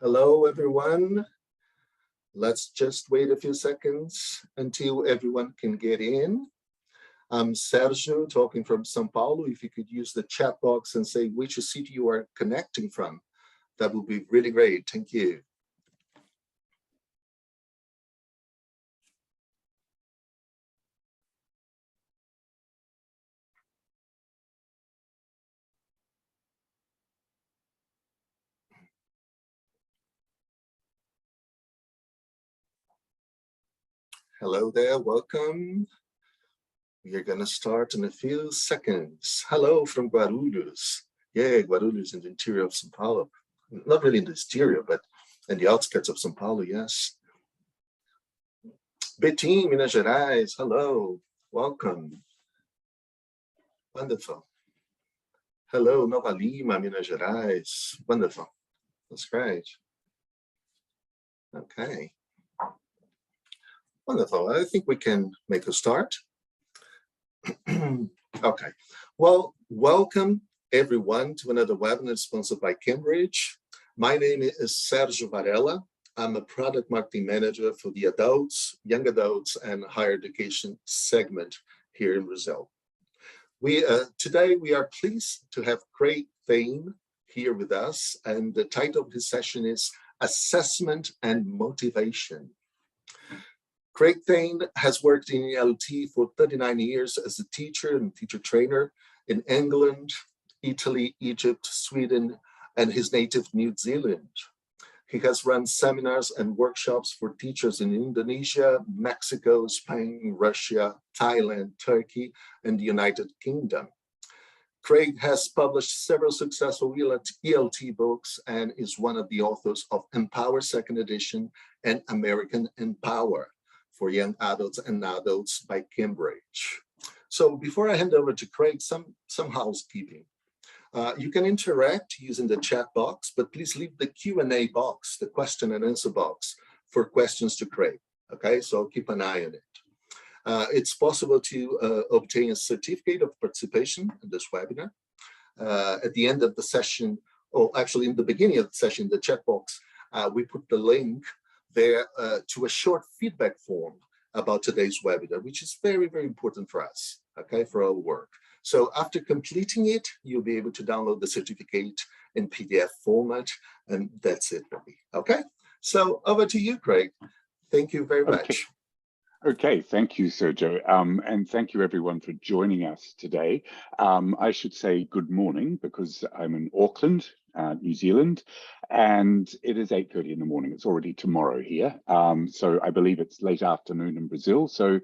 Hello, everyone. Let's just wait a few seconds until everyone can get in. I'm Sergio, talking from São Paulo. If you could use the chat box and say which city you are connecting from, that would be really great. Thank you. Hello there, welcome. We are going to start in a few seconds. Hello from Guarulhos. Yeah, Guarulhos in the interior of São Paulo. Not really in the exterior, but in the outskirts of São Paulo, yes. Betim, Minas Gerais, hello, welcome. Wonderful. Hello, Nova Lima, Minas Gerais. Wonderful. That's great. Okay. Wonderful. I think we can make a start. Okay. Well, welcome everyone to another webinar sponsored by Cambridge. My name is Sergio Varela. I'm a product marketing manager for the adults, young adults, and higher education segment here in Brazil. Today we are pleased to have Craig Thaine here with us, and the title of his session is Assessment and Motivation. Craig Thaine has worked in ELT for 39 years as a teacher and teacher trainer in England, Italy, Egypt, Sweden, and his native New Zealand. He has run seminars and workshops for teachers in Indonesia, Mexico, Spain, Russia, Thailand, Turkey, and the United Kingdom. Craig has published several successful ELT books and is one of the authors of Empower Second Edition and American Empower for young adults and adults by Cambridge. So before I hand over to Craig, some housekeeping. You can interact using the chat box, but please leave the Q&A box, the question and answer box, for questions to Craig. Okay, so keep an eye on it. It's possible to obtain a certificate of participation in this webinar. At the end of the session, or actually in the beginning of the session, the chat box, we put the link there to a short feedback form about today's webinar, which is very, very important for us, okay, for our work. So after completing it, you'll be able to download the certificate in PDF format, and that's it, really. Okay, so over to you, Craig. Thank you very much. Okay, thank you, Sergio, and thank you everyone for joining us today. I should say good morning because I'm in Auckland, New Zealand, and it is 8:30 in the morning. It's already tomorrow here, so I believe it's late afternoon in Brazil. So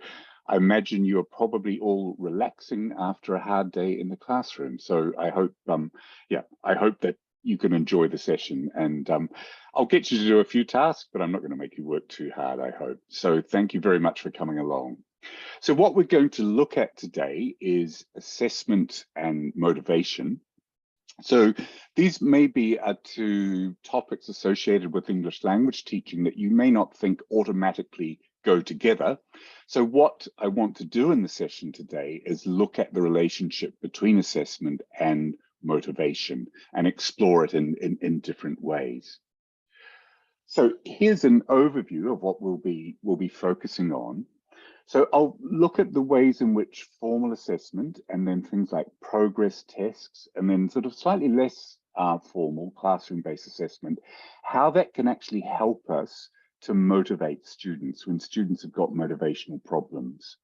I imagine you are probably all relaxing after a hard day in the classroom. So I hope, I hope that you can enjoy the session, and I'll get you to do a few tasks, but I'm not going to make you work too hard, I hope. So thank you very much for coming along. So what we're going to look at today is assessment and motivation. So these may be two topics associated with English language teaching that you may not think automatically go together. So what I want to do in the session today is look at the relationship between assessment and motivation and explore it in different ways. So here's an overview of what we'll be focusing on. So I'll look at the ways in which formal assessment and then things like progress tests and then sort of slightly less formal classroom-based assessment, how that can actually help us to motivate students when students have got motivational problems.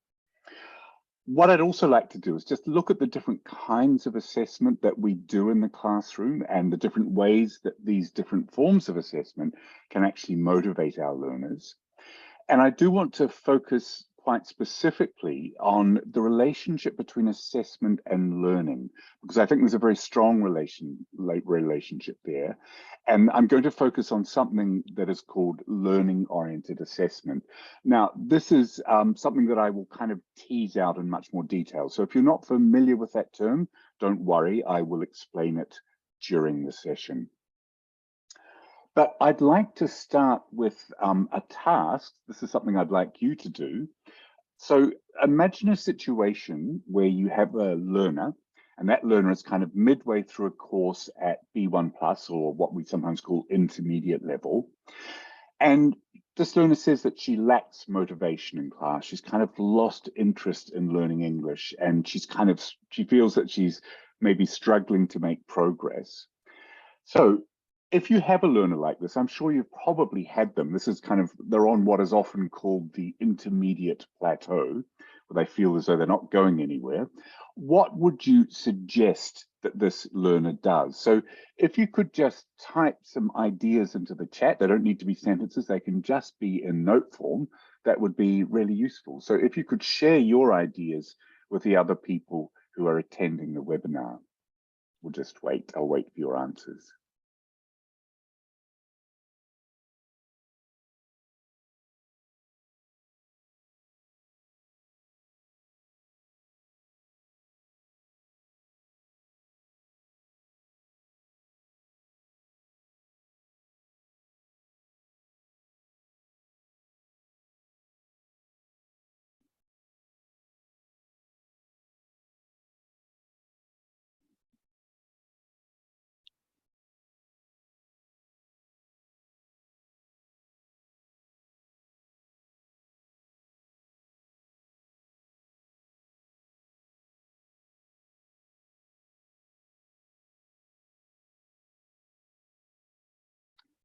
What I'd also like to do is just look at the different kinds of assessment that we do in the classroom and the different ways that these different forms of assessment can actually motivate our learners. And I do want to focus quite specifically on the relationship between assessment and learning, because I think there's a very strong relationship there. And I'm going to focus on something that is called learning-oriented assessment. Now, this is something that I will kind of tease out in much more detail. So if you're not familiar with that term, don't worry, I will explain it during the session. But I'd like to start with a task. This is something I'd like you to do. So imagine a situation where you have a learner And that learner is kind of midway through a course at B1 plus, or what we sometimes call intermediate level. And this learner says that she lacks motivation in class. She's kind of lost interest in learning English, and she feels that she's maybe struggling to make progress. So if you have a learner like this, I'm sure you've probably had them. This is they're on what is often called the intermediate plateau, where they feel as though they're not going anywhere. What would you suggest that this learner does? So if you could just type some ideas into the chat, they don't need to be sentences, they can just be in note form, that would be really useful. So if you could share your ideas with the other people who are attending the webinar. We'll just wait. I'll wait for your answers.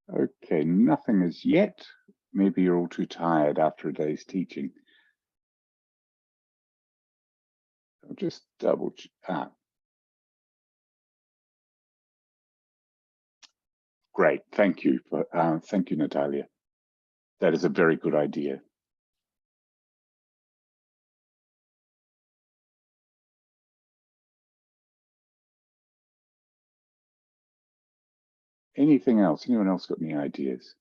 Okay, nothing as yet. Maybe you're all too tired after a day's teaching. I'll just double check. Great, thank you, Natalia. That is a very good idea. Anything else? Anyone else got any ideas?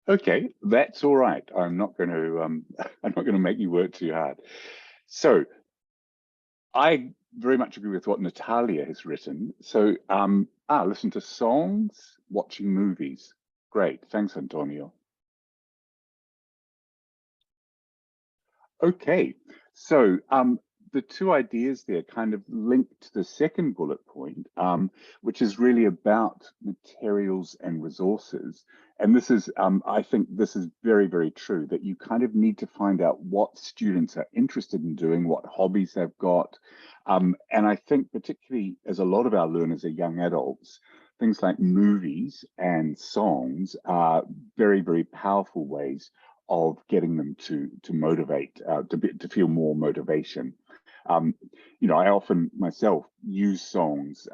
Okay, that's all right. I'm not going to I'm not going to make you work too hard. So I very much agree with what Natalia has written. So listen to songs, watching movies. Great, thanks, Antonio. Okay, so the two ideas there kind of link to the second bullet point, which is really about materials and resources. And this is, I think this is very, very true, that you kind of need to find out what students are interested in doing, what hobbies they've got. And I think particularly as a lot of our learners are young adults, things like movies and songs are very, very powerful ways of getting them to motivate, to feel more motivation. You know, I often myself use songs,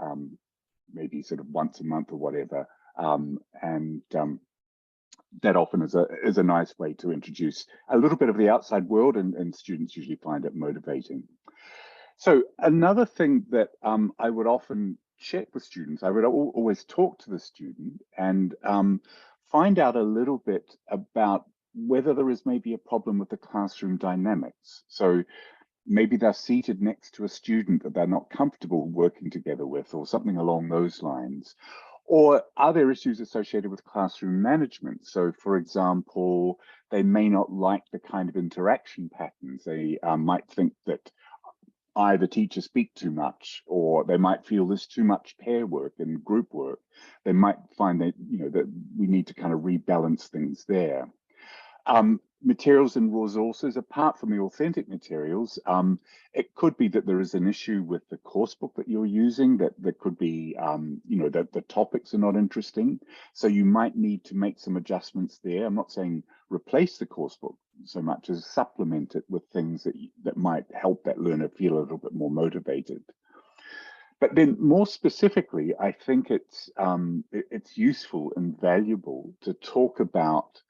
maybe sort of once a month or whatever, and that often is a nice way to introduce a little bit of the outside world, and students usually find it motivating. So another thing that I would often check with students, I would always talk to the student and find out a little bit about whether there is maybe a problem with the classroom dynamics. So maybe they're seated next to a student that they're not comfortable working together with, or something along those lines. Or are there issues associated with classroom management? So for example, they may not like the kind of interaction patterns. They might think that I, the teacher, speak too much, or they might feel there's too much pair work and group work. They might find that, you know, that we need to kind of rebalance things there. Materials and resources, apart from the authentic materials, it could be that there is an issue with the course book that you're using, that could be, you know, that the topics are not interesting. So you might need to make some adjustments there. I'm not saying replace the course book so much as supplement it with things that might help that learner feel a little bit more motivated. But then more specifically, I think it's useful and valuable to talk about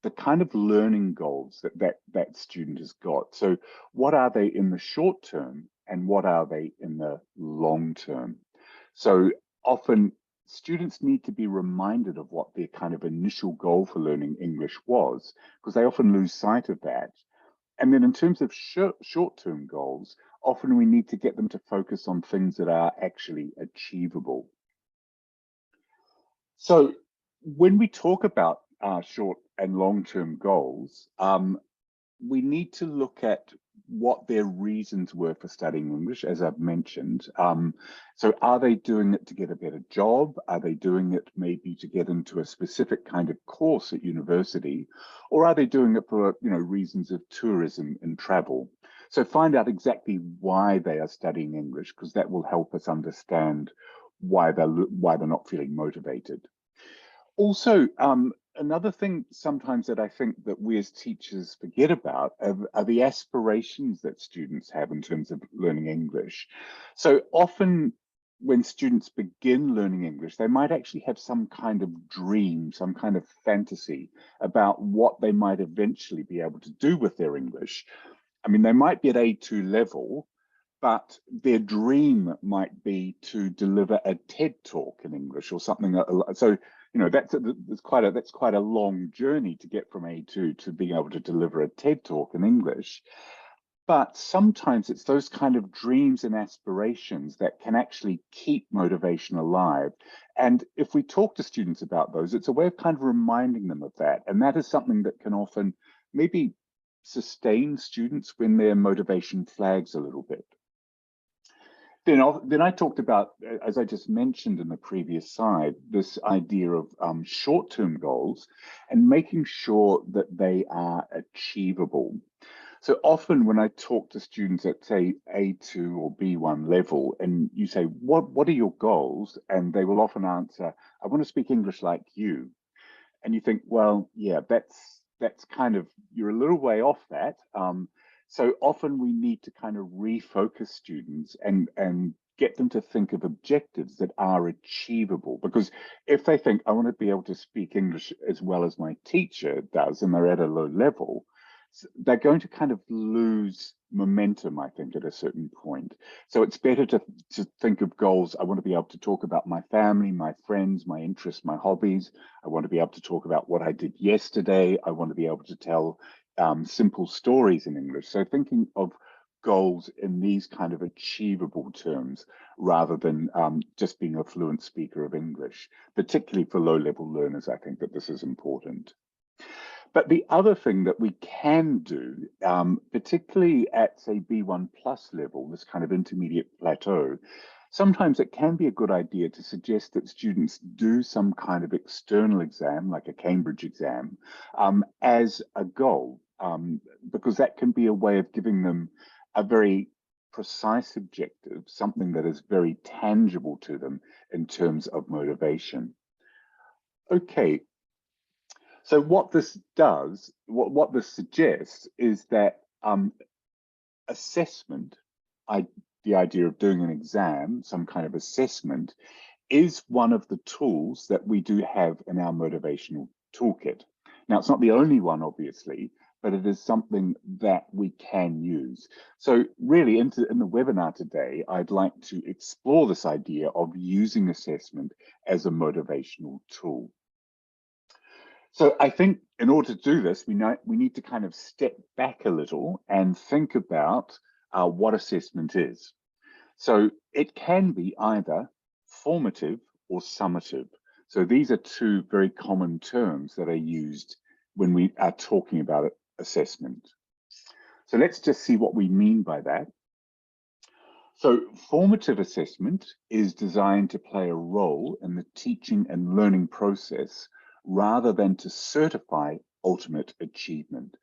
the kind of learning goals that student has got. So what are they in the short term and what are they in the long term? So often students need to be reminded of what their kind of initial goal for learning English was, because they often lose sight of that. And then in terms of short-term goals, often we need to get them to focus on things that are actually achievable. So when we talk about short and long-term goals, we need to look at what their reasons were for studying English, as I've mentioned. So are they doing it to get a better job? Are they doing it maybe to get into a specific kind of course at university? Or are they doing it for, reasons of tourism and travel? So find out exactly why they are studying English, because that will help us understand why they're not feeling motivated. Also, another thing sometimes that I think that we as teachers forget about are the aspirations that students have in terms of learning English. So often when students begin learning English, they might actually have some kind of dream, some kind of fantasy about what they might eventually be able to do with their English. I mean, they might be at A2 level, but their dream might be to deliver a TED talk in English or something. So, that's quite a long journey to get from A2 to being able to deliver a TED talk in English. But sometimes it's those kind of dreams and aspirations that can actually keep motivation alive. And if we talk to students about those, it's a way of kind of reminding them of that. And that is something that can often maybe sustain students when their motivation flags a little bit. Then I talked about, as I just mentioned in the previous slide, this idea of short-term goals and making sure that they are achievable. So often when I talk to students at, say, A2 or B1 level, and you say, what are your goals? And they will often answer, I want to speak English like you. And you think, well, yeah, that's kind of, you're a little way off that. So often we need to kind of refocus students and get them to think of objectives that are achievable. Because if they think, I want to be able to speak English as well as my teacher does, and they're at a low level, they're going to kind of lose momentum, I think, at a certain point. So it's better to think of goals. I want to be able to talk about my family, my friends, my interests, my hobbies. I want to be able to talk about what I did yesterday. I want to be able to tell simple stories in English. So thinking of goals in these kind of achievable terms rather than just being a fluent speaker of English, particularly for low-level learners, I think that this is important. But the other thing that we can do, particularly at, say, B1 plus level, this kind of intermediate plateau, sometimes it can be a good idea to suggest that students do some kind of external exam, like a Cambridge exam, as a goal, because that can be a way of giving them a very precise objective, something that is very tangible to them in terms of motivation. Okay. So what this does, what this suggests is that assessment, the idea of doing an exam, some kind of assessment, is one of the tools that we do have in our motivational toolkit. Now, it's not the only one, obviously, but it is something that we can use. So really, in the webinar today, I'd like to explore this idea of using assessment as a motivational tool. So I think in order to do this, we need to kind of step back a little and think about what assessment is. So it can be either formative or summative. So these are two very common terms that are used when we are talking about assessment. So let's just see what we mean by that. So formative assessment is designed to play a role in the teaching and learning process rather than to certify ultimate achievement.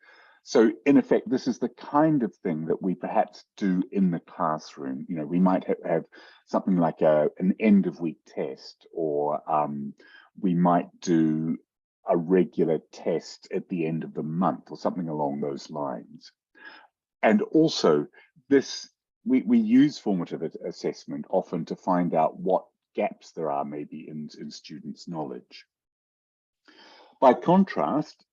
So in effect, this is the kind of thing that we perhaps do in the classroom. You know, we might have something like an end of week test, or we might do a regular test at the end of the month or something along those lines. And also this, we use formative assessment often to find out what gaps there are maybe in students' knowledge. By contrast,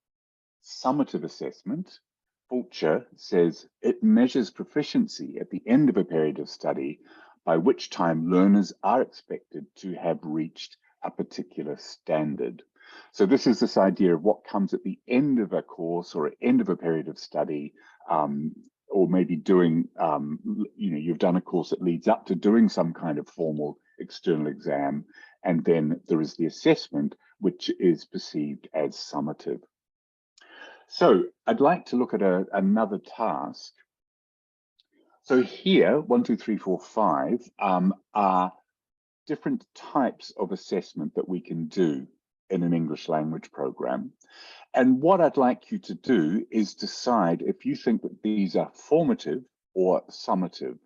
summative assessment, Fulcher says it measures proficiency at the end of a period of study, by which time learners are expected to have reached a particular standard. So this is this idea of what comes at the end of a course or at the end of a period of study, or maybe doing, you've done a course that leads up to doing some kind of formal external exam, and then there is the assessment, which is perceived as summative. So I'd like to look at another task So here, 1, 2, 3, 4, 5 are different types of assessment that we can do in an English language program. And what I'd like you to do is decide if you think that these are formative or summative.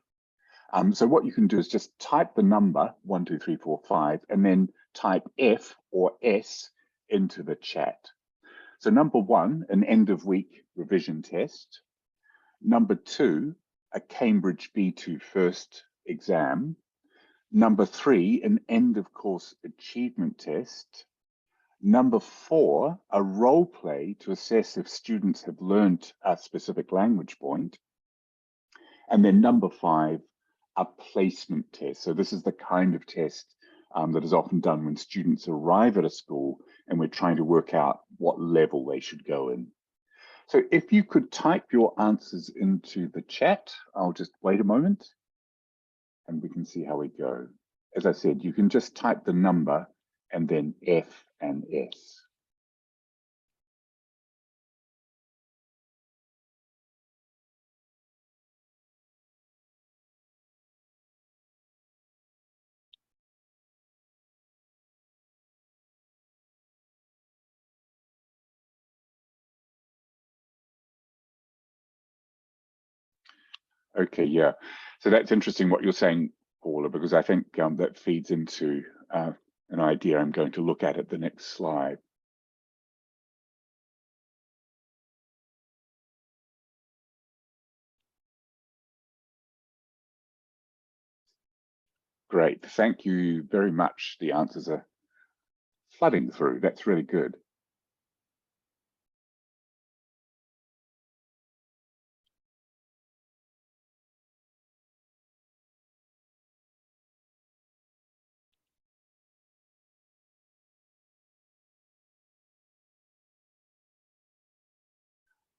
So what you can do is just type the number 1, 2, 3, 4, 5, and then type F or S into the chat. So number 1, an end of week revision test. Number 2, a Cambridge B2 first exam. Number 3, an end of course achievement test. Number 4, a role play to assess if students have learned a specific language point. And then number 5, a placement test. So this is the kind of test that is often done when students arrive at a school and we're trying to work out what level they should go in. So if you could type your answers into the chat, I'll just wait a moment and we can see how we go. As I said, you can just type the number and then F and S. Okay, yeah. So that's interesting what you're saying, Paula, because I think that feeds into an idea I'm going to look at the next slide. Great, thank you very much. The answers are flooding through. That's really good.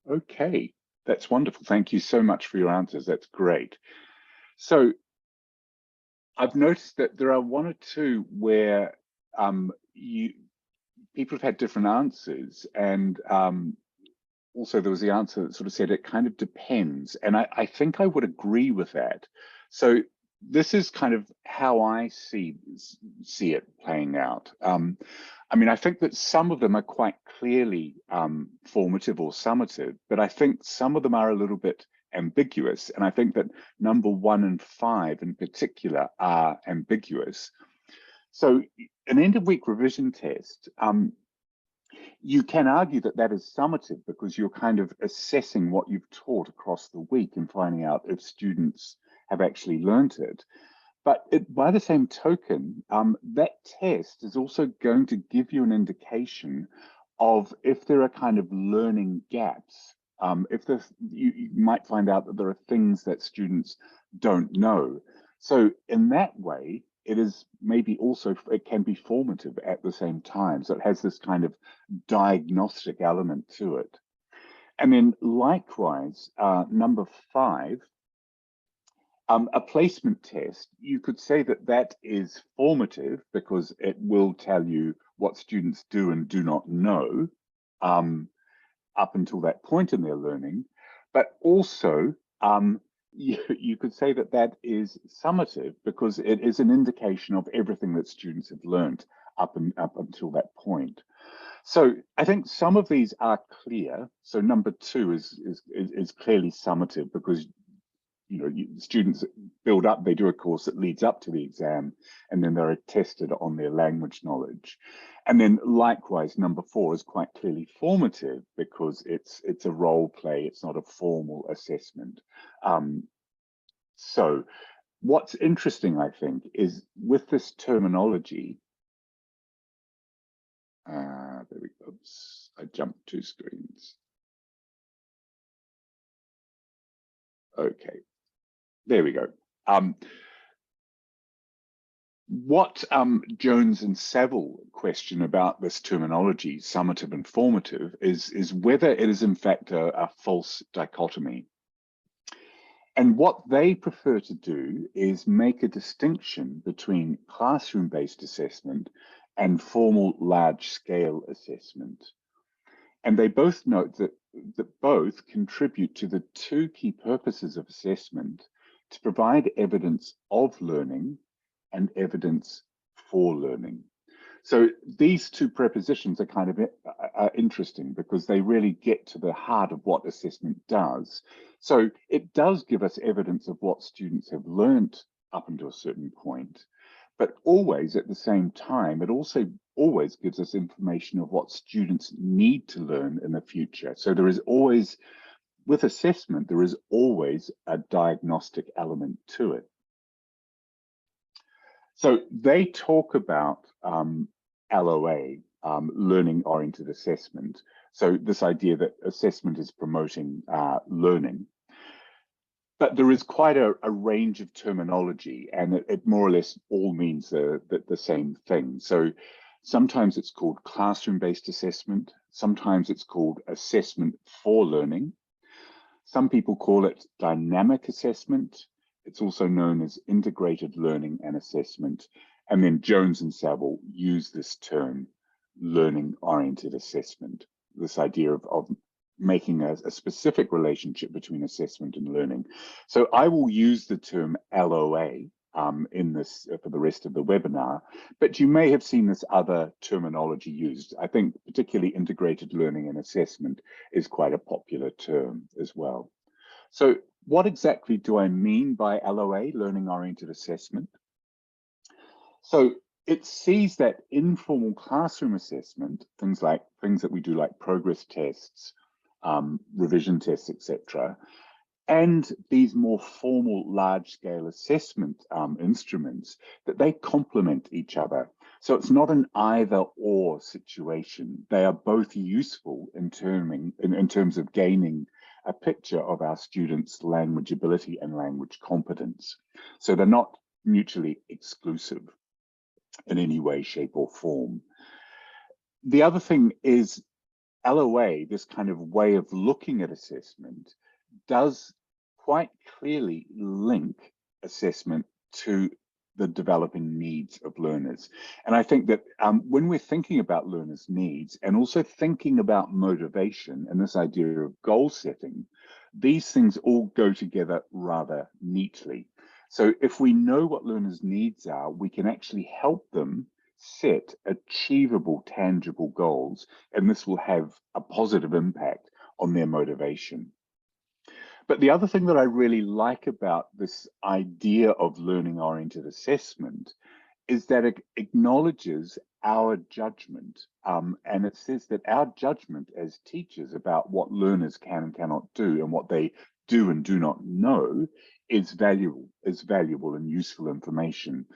Okay, that's wonderful. Thank you so much for your answers. That's great. So I've noticed that there are 1 or 2 where people have had different answers, and also there was the answer that sort of said it kind of depends, and I think I would agree with that. So this is kind of how I see it playing out. I mean, I think that some of them are quite clearly formative or summative, but I think some of them are a little bit ambiguous, and I think that number 1 and 5 in particular are ambiguous. So an end of week revision test, you can argue that that is summative because you're kind of assessing what you've taught across the week and finding out if students have actually learnt it. But by the same token, that test is also going to give you an indication of if there are kind of learning gaps. You might find out that there are things that students don't know. So in that way, it is maybe also, it can be formative at the same time. So it has this kind of diagnostic element to it. And then likewise, number 5, a placement test, you could say that that is formative because it will tell you what students do and do not know up until that point in their learning. But also, you could say that that is summative because it is an indication of everything that students have learned up until that point. So I think some of these are clear. So number 2 is clearly summative because students build up, they do a course that leads up to the exam, and then they're tested on their language knowledge. And then likewise, number 4 is quite clearly formative because it's a role play, it's not a formal assessment. So what's interesting, I think, is with this terminology, there we go. Oops, I jumped 2 screens. Okay, there we go. What Jones and Saville question about this terminology, summative and formative, is whether it is in fact a false dichotomy. And what they prefer to do is make a distinction between classroom-based assessment and formal large-scale assessment. And they both note that both contribute to the 2 key purposes of assessment, to provide evidence of learning and evidence for learning. So these two prepositions are kind of interesting because they really get to the heart of what assessment does. So it does give us evidence of what students have learned up until a certain point, but always at the same time, it also always gives us information of what students need to learn in the future. So there is always, with assessment, there is always a diagnostic element to it. So they talk about LOA, learning-oriented assessment. So this idea that assessment is promoting learning. But there is quite a range of terminology, and it more or less all means the same thing. So sometimes it's called classroom-based assessment. Sometimes it's called assessment for learning. Some people call it dynamic assessment. It's also known as integrated learning and assessment. And then Jones and Saville use this term, learning-oriented assessment, this idea of making a specific relationship between assessment and learning. So I will use the term LOA in this for the rest of the webinar, but you may have seen this other terminology used. I think particularly integrated learning and assessment is quite a popular term as well. So what exactly do I mean by LOA, learning-oriented assessment? So it sees that informal classroom assessment, things that we do like progress tests, revision tests, etc., and these more formal large-scale assessment instruments, that they complement each other. So it's not an either-or situation. They are both useful in terms of gaining a picture of our students' language ability and language competence. So they're not mutually exclusive in any way, shape, or form. The other thing is LOA, this kind of way of looking at assessment, does quite clearly link assessment to the developing needs of learners. And I think that when we're thinking about learners' needs and also thinking about motivation and this idea of goal setting, these things all go together rather neatly. So if we know what learners' needs are, we can actually help them set achievable, tangible goals, and this will have a positive impact on their motivation. But the other thing that I really like about this idea of learning-oriented assessment is that it acknowledges our judgment. And it says that our judgment as teachers about what learners can and cannot do and what they do and do not know is valuable and useful information.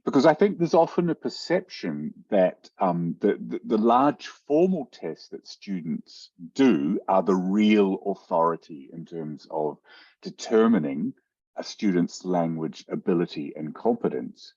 Because I think there's often a perception that the large formal tests that students do are the real authority in terms of determining a student's language ability and competence.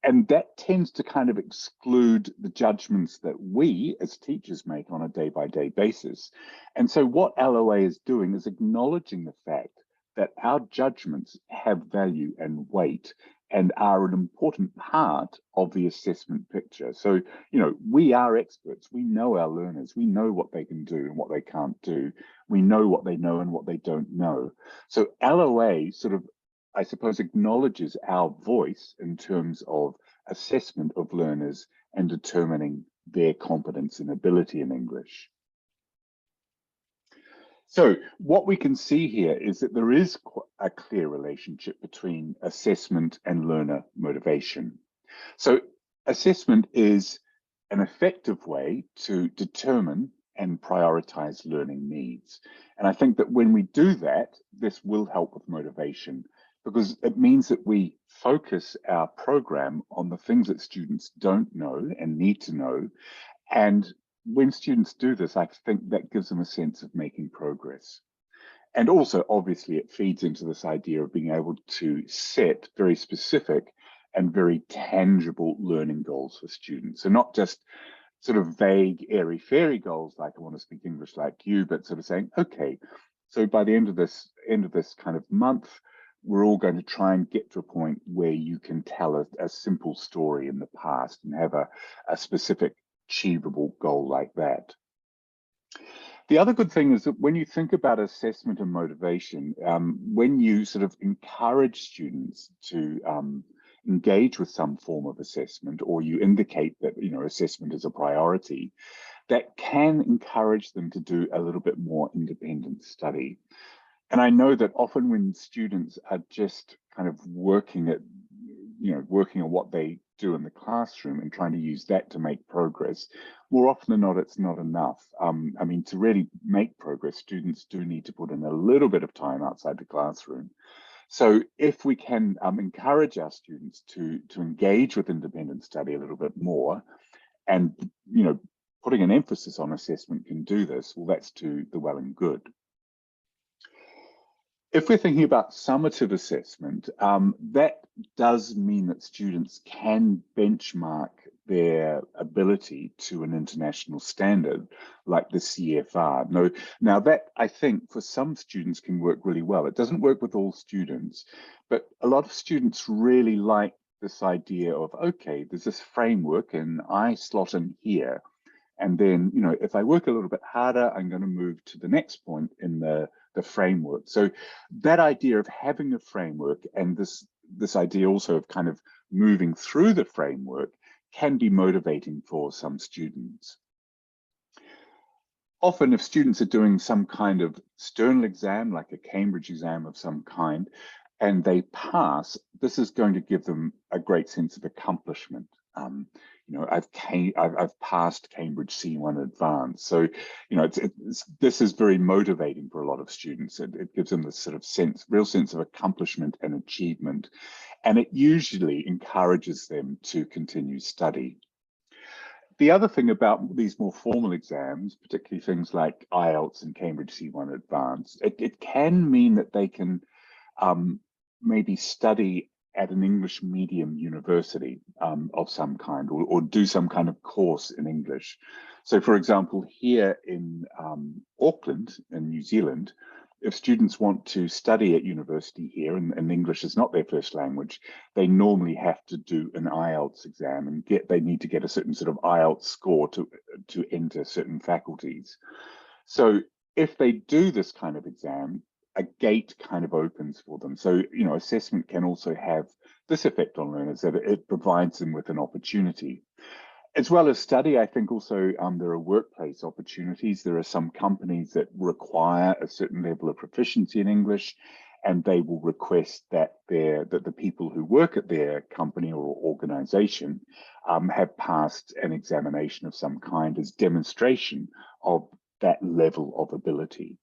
And that tends to kind of exclude the judgments that we as teachers make on a day-by-day basis. And so what LOA is doing is acknowledging the fact that our judgments have value and weight and are an important part of the assessment picture. So, you know, we are experts. We know our learners. We know what they can do and what they can't do. We know what they know and what they don't know. So LOA sort of, I suppose, acknowledges our voice in terms of assessment of learners and determining their competence and ability in English. So what we can see here is that there is a clear relationship between assessment and learner motivation. So assessment is an effective way to determine and prioritize learning needs. And I think that when we do that, this will help with motivation because it means that we focus our program on the things that students don't know and need to know. And when students do this, I think that gives them a sense of making progress. And also, obviously, it feeds into this idea of being able to set very specific and very tangible learning goals for students. So not just sort of vague, airy-fairy goals like I want to speak English like you, but sort of saying, okay, so by the end of this kind of month, we're all going to try and get to a point where you can tell a simple story in the past and have a specific achievable goal like that. The other good thing is that when you think about assessment and motivation, when you sort of encourage students to engage with some form of assessment, or you indicate that assessment is a priority, that can encourage them to do a little bit more independent study. And I know that often when students are just kind of working on what they do in the classroom and trying to use that to make progress, more often than not, it's not enough. I mean, to really make progress, students do need to put in a little bit of time outside the classroom. So if we can encourage our students to engage with independent study a little bit more, and putting an emphasis on assessment can do this, well, that's to the well and good. If we're thinking about summative assessment, that does mean that students can benchmark their ability to an international standard like the CFR. Now that, I think, for some students can work really well. It doesn't work with all students, but a lot of students really like this idea of, okay, there's this framework and I slot in here. And then, if I work a little bit harder, I'm going to move to the next point in the framework. So that idea of having a framework, and this idea also of kind of moving through the framework, can be motivating for some students. Often if students are doing some kind of external exam, like a Cambridge exam of some kind, and they pass, this is going to give them a great sense of accomplishment. I've passed Cambridge C1 Advanced. So, this is very motivating for a lot of students. It gives them this sort of real sense of accomplishment and achievement. And it usually encourages them to continue study. The other thing about these more formal exams, particularly things like IELTS and Cambridge C1 Advanced, it can mean that they can maybe study at an English medium university of some kind, or do some kind of course in English. So for example, here in Auckland in New Zealand, if students want to study at university here and English is not their first language, they normally have to do an IELTS exam, and they need to get a certain sort of IELTS score to enter certain faculties. So if they do this kind of exam, a gate kind of opens for them. So, assessment can also have this effect on learners, that it provides them with an opportunity. As well as study, I think also there are workplace opportunities. There are some companies that require a certain level of proficiency in English, and they will request that the people who work at their company or organization have passed an examination of some kind as demonstration of that level of ability.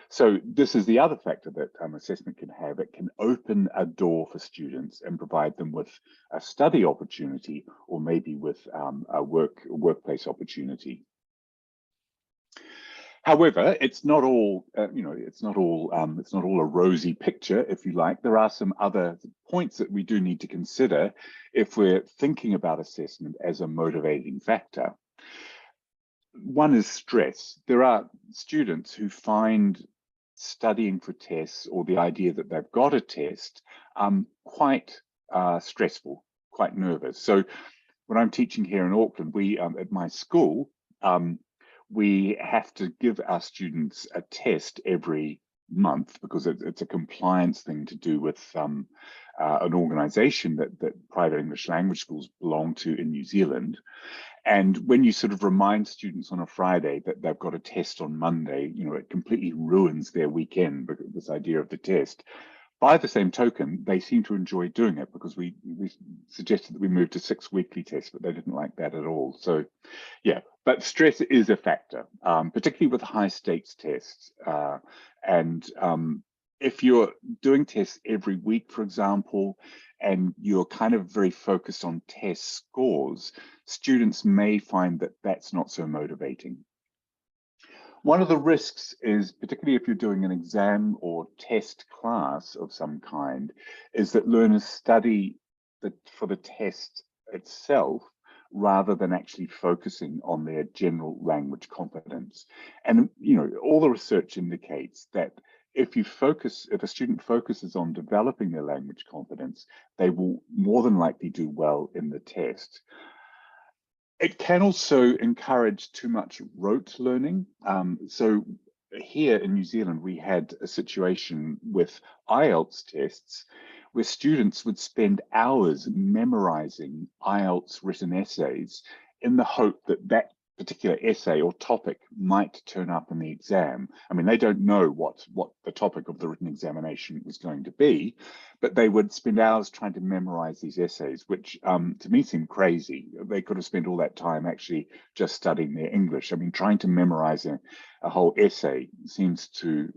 So this is the other factor that assessment can have. It can open a door for students and provide them with a study opportunity, or maybe with a workplace opportunity. However, it's not all it's not all a rosy picture, if you like. There are some other points that we do need to consider if we're thinking about assessment as a motivating factor. One is stress. There are students who find studying for tests, or the idea that they've got a test, quite stressful, quite nervous. So when I'm teaching here in Auckland, we at my school, we have to give our students a test every month, because it's a compliance thing to do with an organization that private English language schools belong to in New Zealand. And when you sort of remind students on a Friday that they've got a test on Monday, it completely ruins their weekend, because this idea of the test. By the same token, they seem to enjoy doing it, because we suggested that we move to 6 weekly tests, but they didn't like that at all. So yeah, but stress is a factor, particularly with high stakes tests. If you're doing tests every week, for example, and you're kind of very focused on test scores, students may find that that's not so motivating. One of the risks is, particularly if you're doing an exam or test class of some kind, is that learners study for the test itself rather than actually focusing on their general language competence. And all the research indicates that if a student focuses on developing their language competence, they will more than likely do well in the test. It can also encourage too much rote learning. So here in New Zealand, we had a situation with IELTS tests where students would spend hours memorizing IELTS written essays in the hope that that particular essay or topic might turn up in the exam. I mean, they don't know what the topic of the written examination was going to be, but they would spend hours trying to memorize these essays, which to me seemed crazy. They could have spent all that time actually just studying their English. I mean, trying to memorize a whole essay seems to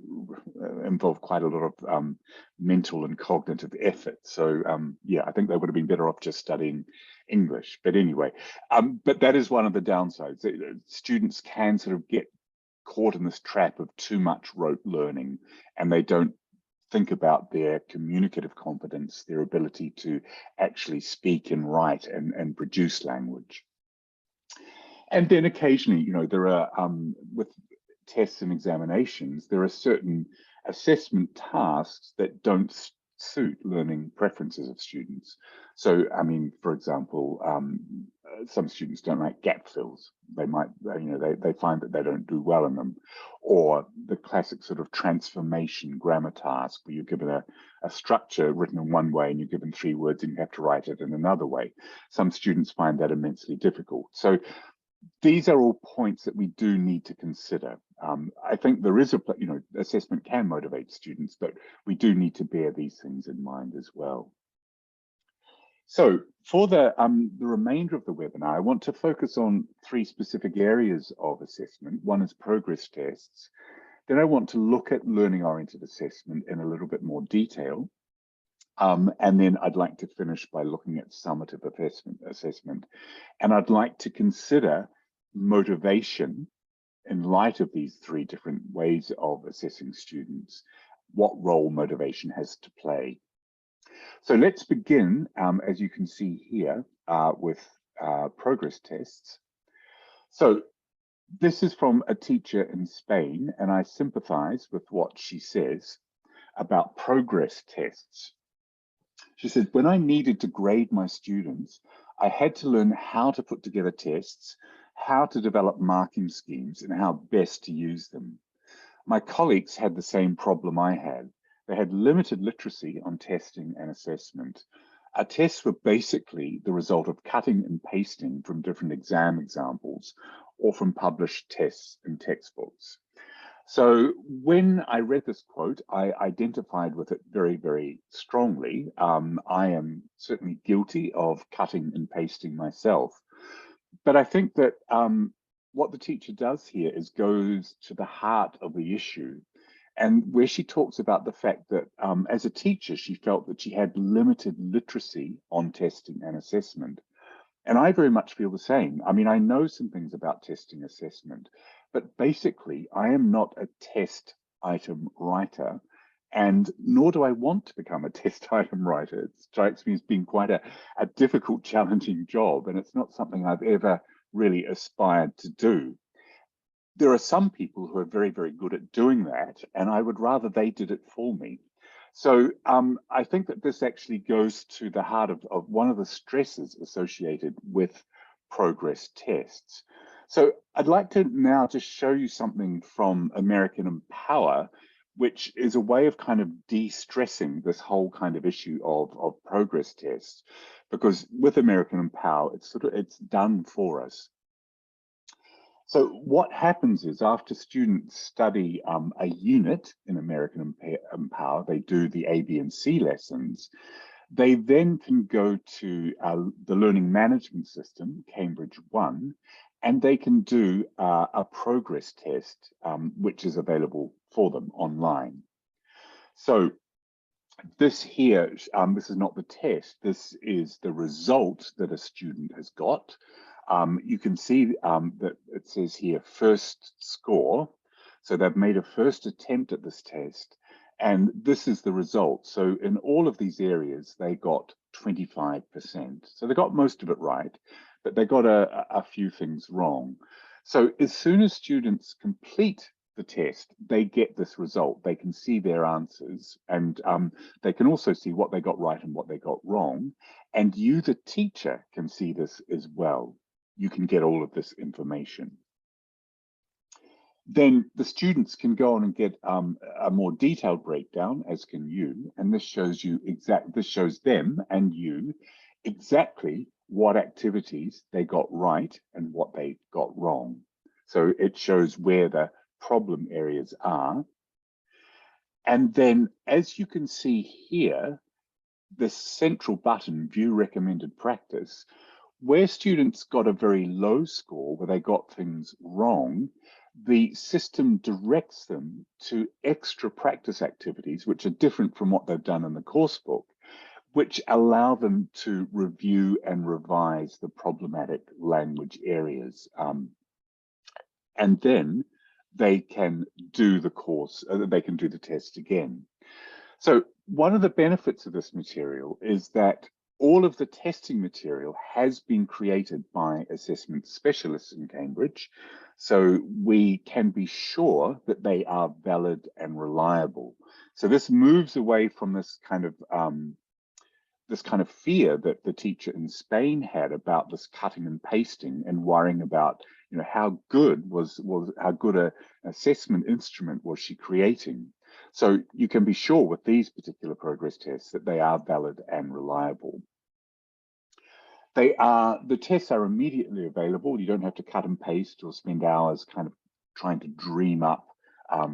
involve quite a lot of mental and cognitive effort. So yeah, I think they would have been better off just studying English. But anyway, but that is one of the downsides. Students can sort of get caught in this trap of too much rote learning, and they don't think about their communicative competence, their ability to actually speak and write and produce language. And then occasionally, you know, there are, with tests and examinations, there are certain assessment tasks that don't suit learning preferences of students. So, I mean, for example, some students don't like gap fills. They might, you know, they find that they don't do well in them. Or the classic sort of transformation grammar task where you're given a structure written in one way and you're given 3 words and you have to write it in another way. Some students find that immensely difficult. So these are all points that we do need to consider. I think there is you know, assessment can motivate students, but we do need to bear these things in mind as well. So for the remainder of the webinar, I want to focus on 3 specific areas of assessment. One is progress tests. Then I want to look at learning-oriented assessment in a little bit more detail. And then I'd like to finish by looking at summative assessment. And I'd like to consider motivation in light of these 3 different ways of assessing students, what role motivation has to play. So let's begin, as you can see here, with progress tests. So this is from a teacher in Spain, and I sympathize with what she says about progress tests. She said, when I needed to grade my students, I had to learn how to put together tests, how to develop marking schemes, and how best to use them. My colleagues had the same problem I had. They had limited literacy on testing and assessment. Our tests were basically the result of cutting and pasting from different exam examples or from published tests in textbooks. So when I read this quote, I identified with it very, very strongly. I am certainly guilty of cutting and pasting myself. But I think that what the teacher does here is goes to the heart of the issue, and where she talks about the fact that as a teacher, she felt that she had limited literacy on testing and assessment. And I very much feel the same. I mean, I know some things about testing assessment, but basically I am not a test item writer, and nor do I want to become a test item writer. It strikes me as being quite a difficult, challenging job, and it's not something I've ever really aspired to do. There are some people who are very, very good at doing that, and I would rather they did it for me. So I think that this actually goes to the heart of one of the stresses associated with progress tests. So I'd like to now just show you something from American Empower, which is a way of kind of de-stressing this whole kind of issue of progress tests, because with American Empower, it's done for us. So what happens is after students study a unit in American Empower, they do the A, B, and C lessons. They then can go to the learning management system, Cambridge 1, and they can do a progress test, which is available for them online. So this here, this is not the test, this is the result that a student has got. You can see that it says here first score. So they've made a first attempt at this test, and this is the result. So in all of these areas, they got 25%. So they got most of it right, but they got a few things wrong. So as soon as students complete the test, they get this result. They can see their answers, and they can also see what they got right and what they got wrong. And you, the teacher, can see this as well. you can get all of this information. Then the students can go on and get a more detailed breakdown, as can you, and this shows them and you exactly what activities they got right and what they got wrong. So it shows where the problem areas are. And then, as you can see here, this central button, View Recommended Practice, where students got a very low score, where they got things wrong, the system directs them to extra practice activities, which are different from what they've done in the course book, which allow them to review and revise the problematic language areas. And then they can do the course, they can do the test again. So one of the benefits of this material is that all of the testing material has been created by assessment specialists in Cambridge, so we can be sure that they are valid and reliable. So this moves away from this kind of fear that the teacher in Spain had about this cutting and pasting and worrying about, how good an assessment instrument was she creating. So you can be sure with these particular progress tests that they are valid and reliable. The tests are immediately available. You don't have to cut and paste or spend hours kind of trying to dream up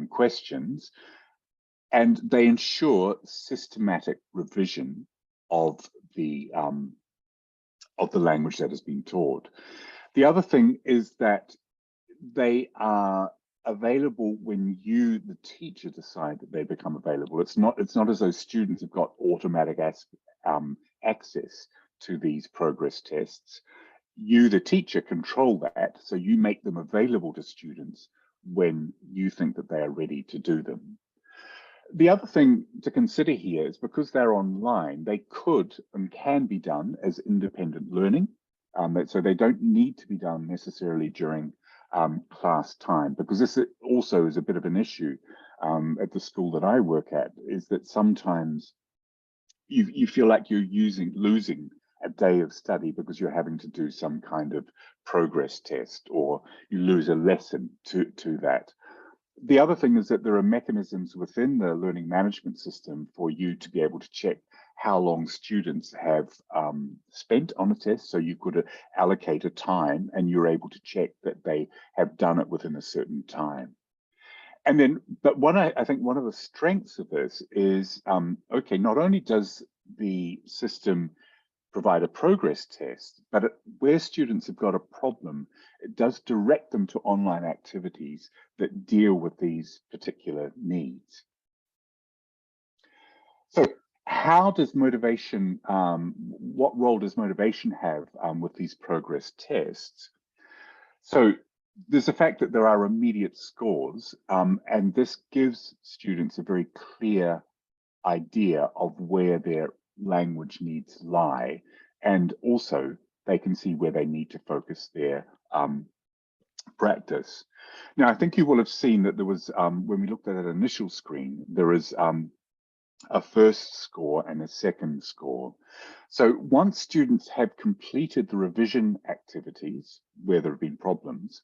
questions. And they ensure systematic revision of the language that has been taught. The other thing is that they are available when you, the teacher, decide that they become available. It's not as though students have got automatic access to these progress tests. You, the teacher, control that, so you make them available to students when you think that they are ready to do them. The other thing to consider here is because they're online, they could and can be done as independent learning. So they don't need to be done necessarily during class time, because this also is a bit of an issue at the school that I work at, is that sometimes you feel like you're losing a day of study because you're having to do some kind of progress test, or you lose a lesson to that. The other thing is that there are mechanisms within the learning management system for you to be able to check how long students have spent on a test. So you could allocate a time and you're able to check that they have done it within a certain time. And then, but I think one of the strengths of this is, okay, not only does the system provide a progress test, but where students have got a problem, it does direct them to online activities that deal with these particular needs. So how does motivation, what role does motivation have with these progress tests? So there's the fact that there are immediate scores, and this gives students a very clear idea of where their language needs lie, and also they can see where they need to focus their practice. Now, I think you will have seen that there was, when we looked at that initial screen, there is a first score and a second score. So once students have completed the revision activities where there have been problems,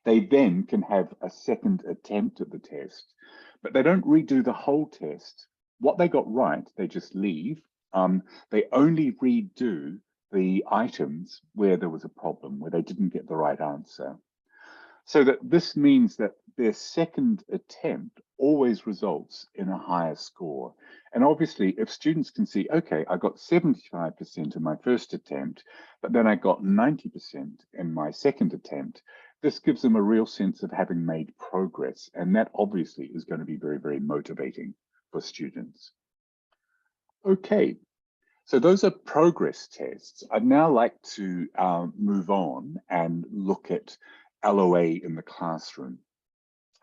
they then can have a second attempt at the test, but they don't redo the whole test. What they got right, they just leave. They only redo the items where there was a problem, where they didn't get the right answer. So that this means that their second attempt always results in a higher score. And obviously, if students can see, okay, I got 75% in my first attempt, but then I got 90% in my second attempt, this gives them a real sense of having made progress. And that obviously is going to be very, very motivating for students. Okay, so those are progress tests. I'd now like to move on and look at LOA in the classroom.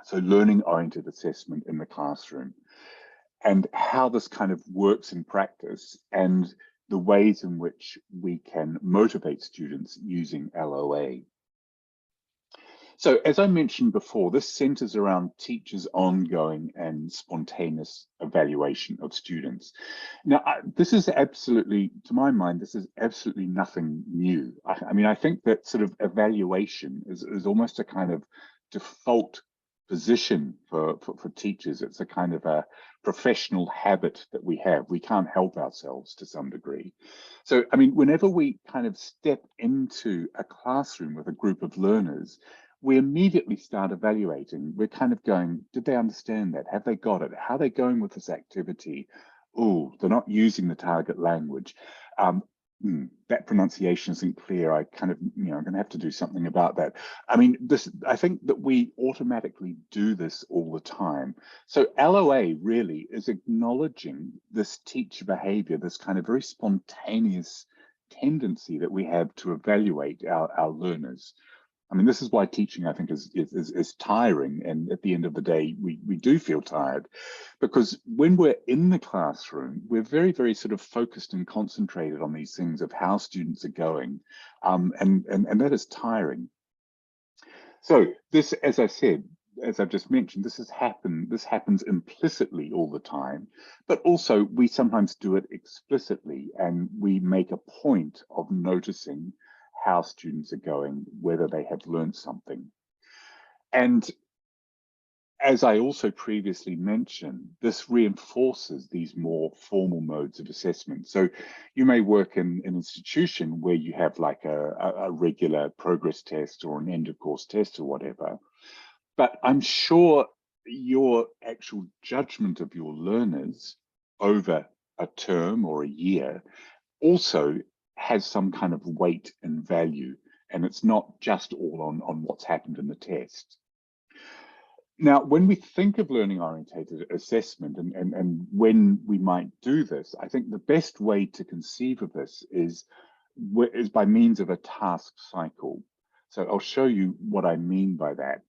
So learning-oriented assessment in the classroom, and how this kind of works in practice, and the ways in which we can motivate students using LOA. So as I mentioned before, this centers around teachers' ongoing and spontaneous evaluation of students. Now, this is absolutely, to my mind, this is absolutely nothing new. I mean, I think that sort of evaluation is almost a kind of default position for teachers. It's a kind of a professional habit that we have. We can't help ourselves to some degree. So, I mean, whenever we kind of step into a classroom with a group of learners, we immediately start evaluating. We're kind of going, did they understand that? Have they got it? How are they going with this activity? Oh, they're not using the target language. That pronunciation isn't clear. I kind of, I'm going to have to do something about that. I mean, I think that we automatically do this all the time. So LOA really is acknowledging this teacher behavior, this kind of very spontaneous tendency that we have to evaluate our learners. I mean, this is why teaching, I think, is tiring. And at the end of the day, we do feel tired, because when we're in the classroom, we're very, very sort of focused and concentrated on these things of how students are going. And that is tiring. So this, as I said, as I've just mentioned, this happens implicitly all the time, but also we sometimes do it explicitly, and we make a point of noticing how students are going, whether they have learned something. And as I also previously mentioned, this reinforces these more formal modes of assessment. So you may work in an institution where you have like a regular progress test or an end of course test or whatever, but I'm sure your actual judgment of your learners over a term or a year also has some kind of weight and value, and it's not just all on what's happened in the test. Now, when we think of learning orientated assessment and when we might do this, I think the best way to conceive of this is by means of a task cycle. So I'll show you what I mean by that.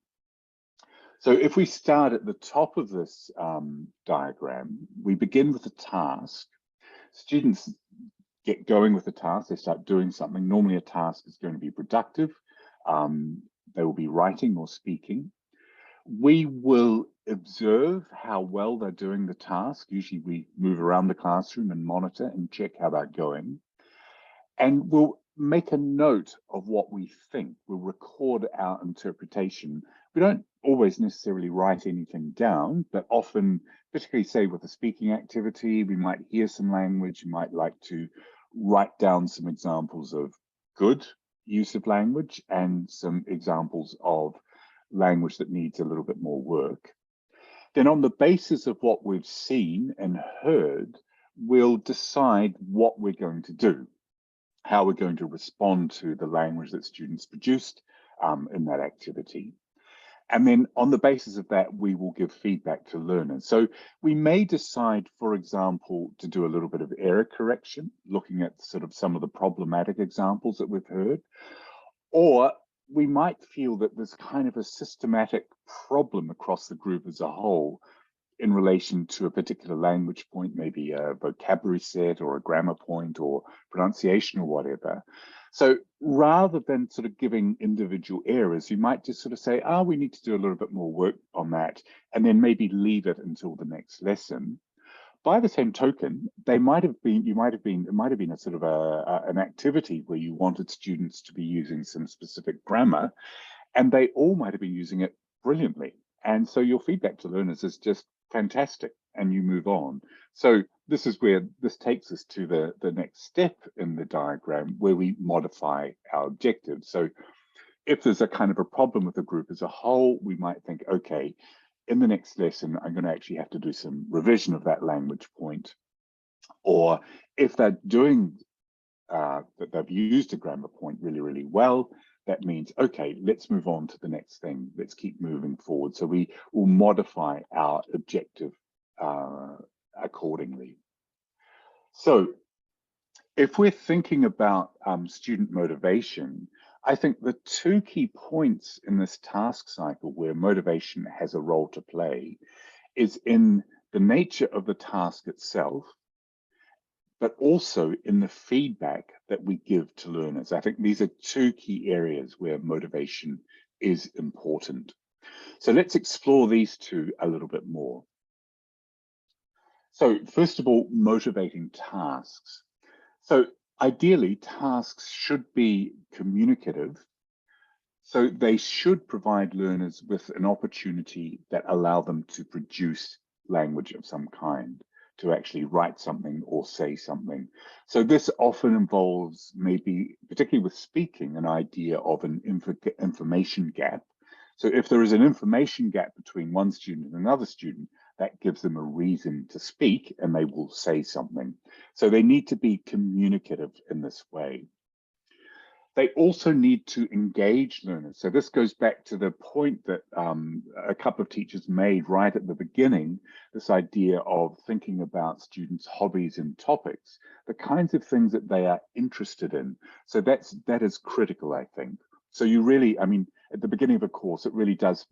So if we start at the top of this diagram, we begin with a task. Students get going with the task, they start doing something. Normally a task is going to be productive. They will be writing or speaking. We will observe how well they're doing the task. Usually we move around the classroom and monitor and check how they're going. And we'll make a note of what we think. We'll record our interpretation. We don't always necessarily write anything down, but often, particularly say with a speaking activity, we might hear some language, you might like to write down some examples of good use of language and some examples of language that needs a little bit more work. Then on the basis of what we've seen and heard, we'll decide what we're going to do, how we're going to respond to the language that students produced in that activity. And then on the basis of that, we will give feedback to learners. So we may decide, for example, to do a little bit of error correction, looking at sort of some of the problematic examples that we've heard, or we might feel that there's kind of a systematic problem across the group as a whole in relation to a particular language point, maybe a vocabulary set or a grammar point or pronunciation or whatever. So rather than sort of giving individual errors, you might just sort of say, we need to do a little bit more work on that, and then maybe leave it until the next lesson. By the same token, it might have been a sort of an activity where you wanted students to be using some specific grammar, and they all might have been using it brilliantly. And so your feedback to learners is just fantastic, and you move on. So this is where this takes us to the next step in the diagram, where we modify our objectives. So if there's a kind of a problem with the group as a whole, we might think, okay, in the next lesson, I'm going to actually have to do some revision of that language point. Or if they're doing that they've used a grammar point really, really well, that means, okay, let's move on to the next thing. Let's keep moving forward. So we will modify our objective accordingly. So if we're thinking about student motivation, I think the two key points in this task cycle where motivation has a role to play is in the nature of the task itself, but also in the feedback that we give to learners. I think these are two key areas where motivation is important. So let's explore these two a little bit more. So first of all, motivating tasks. So ideally, tasks should be communicative. So they should provide learners with an opportunity that allow them to produce language of some kind, to actually write something or say something. So this often involves, maybe, particularly with speaking, an idea of an information gap. So if there is an information gap between one student and another student, that gives them a reason to speak and they will say something. So they need to be communicative in this way. They also need to engage learners. So this goes back to the point that a couple of teachers made right at the beginning, this idea of thinking about students' hobbies and topics, the kinds of things that they are interested in. So that is critical, I think. So you really, I mean, at the beginning of a course, it really does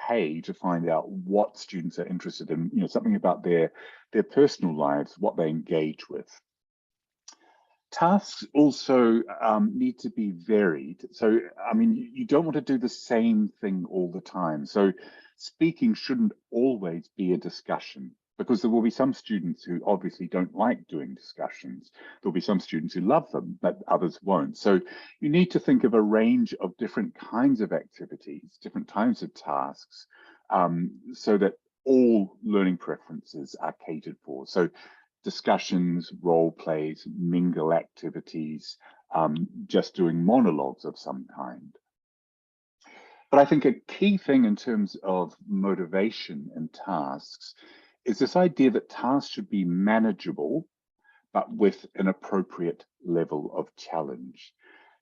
pay to find out what students are interested in, you know, something about their personal lives, what they engage with. Tasks also need to be varied. So, I mean, you don't want to do the same thing all the time. So speaking shouldn't always be a discussion, because there will be some students who obviously don't like doing discussions. There'll be some students who love them, but others won't. So you need to think of a range of different kinds of activities, different types of tasks, so that all learning preferences are catered for. So discussions, role plays, mingle activities, just doing monologues of some kind. But I think a key thing in terms of motivation and tasks is this idea that tasks should be manageable, but with an appropriate level of challenge.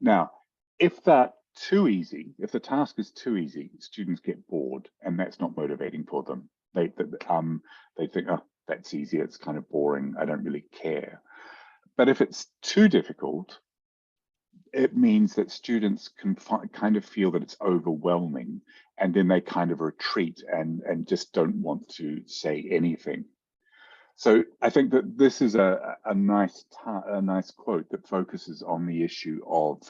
Now, if they're too easy, if the task is too easy, students get bored, and that's not motivating for them. They think, oh, that's easy, it's kind of boring, I don't really care. But if it's too difficult, it means that students can kind of feel that it's overwhelming, and then they kind of retreat and just don't want to say anything. So I think that this is a nice quote that focuses on the issue of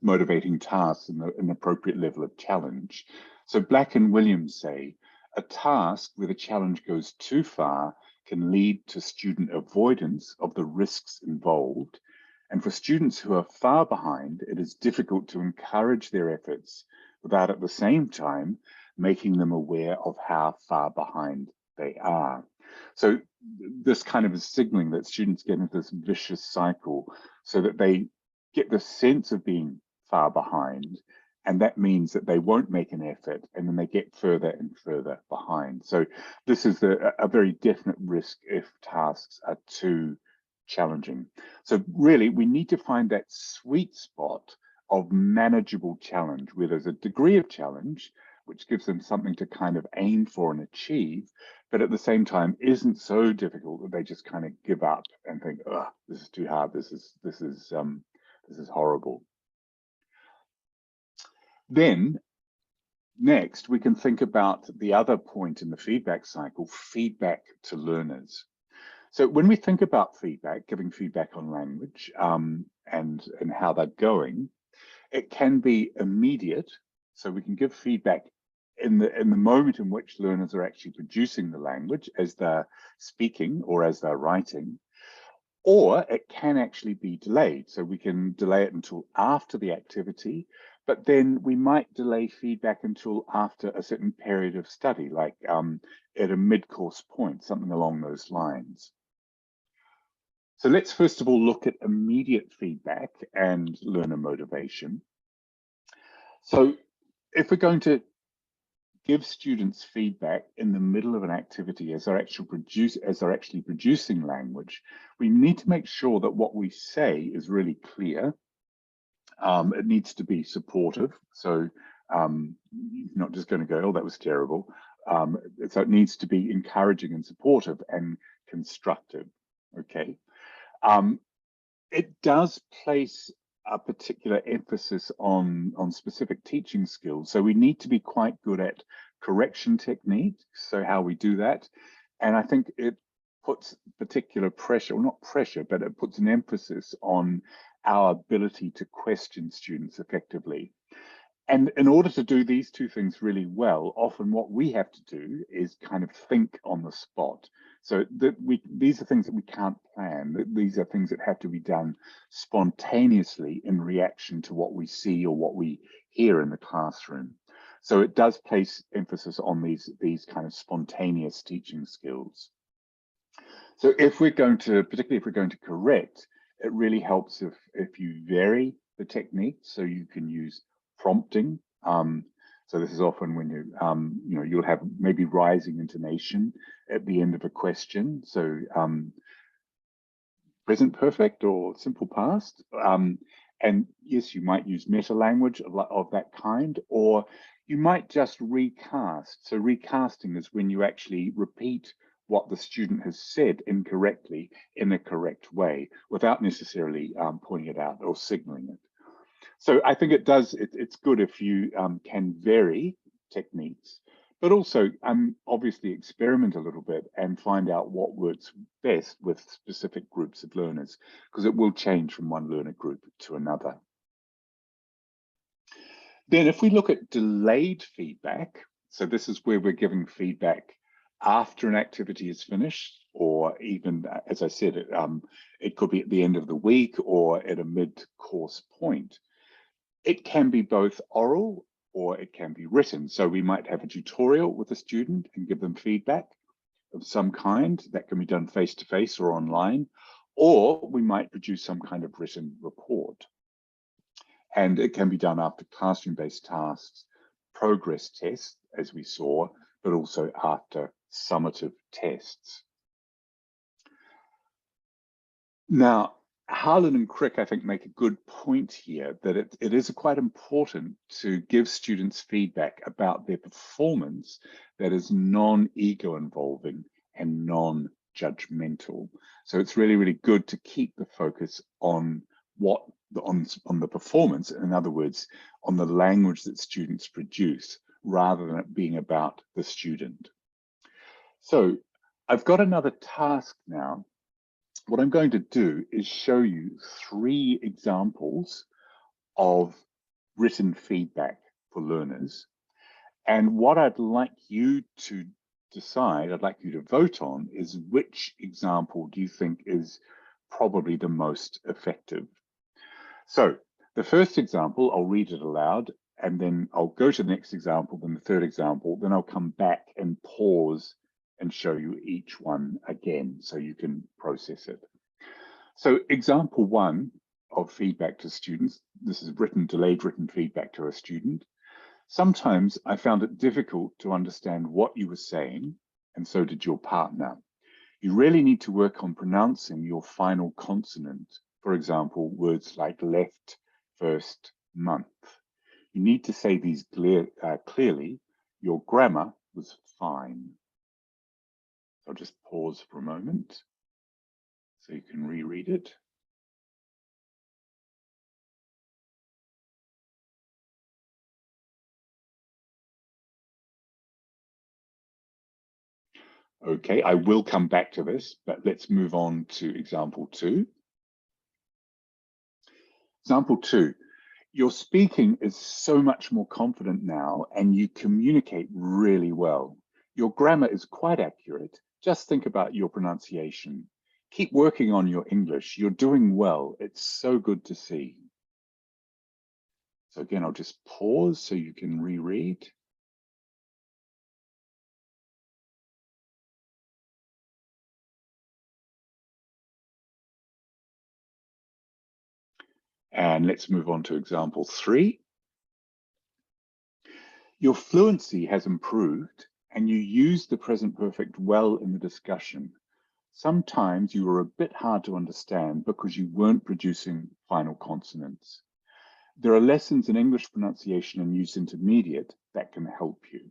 motivating tasks and an appropriate level of challenge. So Black and Williams say, a task where the challenge goes too far can lead to student avoidance of the risks involved. And for students who are far behind, it is difficult to encourage their efforts without at the same time making them aware of how far behind they are. So this kind of is signaling that students get into this vicious cycle, so that they get the sense of being far behind, and that means that they won't make an effort, and then they get further and further behind. So this is a very definite risk if tasks are too challenging. So really, we need to find that sweet spot of manageable challenge, where there's a degree of challenge which gives them something to kind of aim for and achieve, but at the same time isn't so difficult that they just kind of give up and think, oh, this is too hard, this is horrible. Then next, we can think about the other point in the feedback cycle, feedback to learners. So when we think about feedback, giving feedback on language and how they're going, it can be immediate. So we can give feedback in the moment in which learners are actually producing the language, as they're speaking or as they're writing, or it can actually be delayed. So we can delay it until after the activity, but then we might delay feedback until after a certain period of study, like at a mid-course point, something along those lines. So let's first of all look at immediate feedback and learner motivation. So if we're going to give students feedback in the middle of an activity as they're actually producing language, we need to make sure that what we say is really clear. It needs to be supportive. So you're not just going to go, oh, that was terrible. So it needs to be encouraging and supportive and constructive. Okay. It does place a particular emphasis on specific teaching skills. So we need to be quite good at correction techniques, so how we do that. And I think it puts particular pressure, well, not pressure, but it puts an emphasis on our ability to question students effectively. And in order to do these two things really well, often what we have to do is kind of think on the spot. So that these are things that we can't plan. These are things that have to be done spontaneously in reaction to what we see or what we hear in the classroom. So it does place emphasis on these kind of spontaneous teaching skills. So if we're going to, particularly if we're going to correct, it really helps if you vary the technique. So you can use prompting. So this is often when you'll have maybe rising intonation at the end of a question. So present perfect or simple past. And yes, you might use meta language of that kind, or you might just recast. So recasting is when you actually repeat what the student has said incorrectly in a correct way without necessarily pointing it out or signaling it. So I think it's good if you can vary techniques, but also obviously experiment a little bit and find out what works best with specific groups of learners, because it will change from one learner group to another. Then if we look at delayed feedback, so this is where we're giving feedback after an activity is finished, or even, as I said, it could be at the end of the week or at a mid-course point. It can be both oral or it can be written. So we might have a tutorial with a student and give them feedback of some kind that can be done face-to-face or online, or we might produce some kind of written report. And it can be done after classroom-based tasks, progress tests, as we saw, but also after summative tests. Now, Harlan and Crick, I think, make a good point here that it is quite important to give students feedback about their performance that is non-ego involving and non-judgmental. So it's really, really good to keep the focus on on the performance, in other words, on the language that students produce, rather than it being about the student. So I've got another task now. What I'm going to do is show you 3 examples of written feedback for learners. And what I'd like you to decide, I'd like you to vote on, is which example do you think is probably the most effective? So the first example, I'll read it aloud, and then I'll go to the next example, then the third example, then I'll come back and pause and show you each one again so you can process it. So example 1 of feedback to students, this is delayed written feedback to a student. Sometimes I found it difficult to understand what you were saying, and so did your partner. You really need to work on pronouncing your final consonant. For example, words like left, first, month. You need to say these clearly. Your grammar was fine. I'll just pause for a moment so you can reread it. Okay, I will come back to this, but let's move on to example 2. Example 2, your speaking is so much more confident now and you communicate really well. Your grammar is quite accurate. Just think about your pronunciation. Keep working on your English. You're doing well. It's so good to see. So again, I'll just pause so you can reread. And let's move on to example 3. Your fluency has improved and you use the present perfect well in the discussion. Sometimes you were a bit hard to understand because you weren't producing final consonants. There are lessons in English pronunciation and use intermediate that can help you.